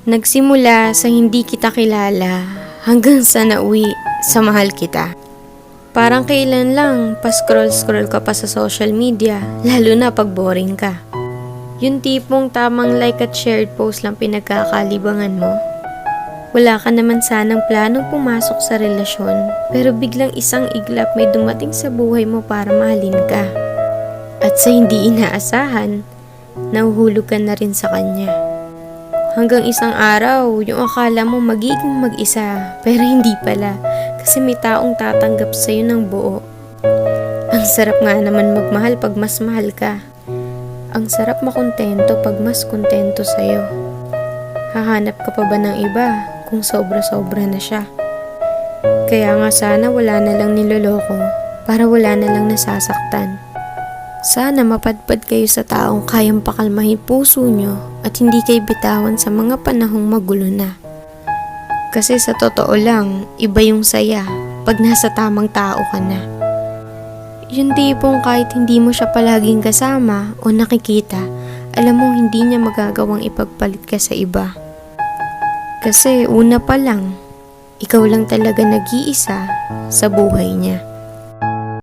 Nagsimula sa hindi kita kilala hanggang sa nauwi sa mahal kita. Parang kailan lang pa-scroll-scroll ka pa sa social media, lalo na pag boring ka. Yung tipong tamang like at shared post lang pinagkakalibangan mo. Wala ka naman sanang planong pumasok sa relasyon, pero biglang isang iglap may dumating sa buhay mo para mahalin ka. At sa hindi inaasahan, nahuhulog ka na rin sa kanya. Hanggang isang araw, yung akala mo magiging mag-isa, pero hindi pala, kasi may taong tatanggap sa'yo ng buo. Ang sarap nga naman magmahal pag mas mahal ka. Ang sarap makontento pag mas kontento sa'yo. Hahanap ka pa ba ng iba kung sobra-sobra na siya? Kaya nga sana wala na lang niloloko para wala na lang nasasaktan. Sana mapadpad kayo sa taong kayang pakalmahin puso nyo at hindi kayo bitawan sa mga panahong magulo na. Kasi sa totoo lang, iba yung saya pag nasa tamang tao ka na. Yung tipong kahit hindi mo siya palaging kasama o nakikita, alam mo hindi niya magagawang ipagpalit ka sa iba. Kasi una pa lang, ikaw lang talaga nag-iisa sa buhay niya.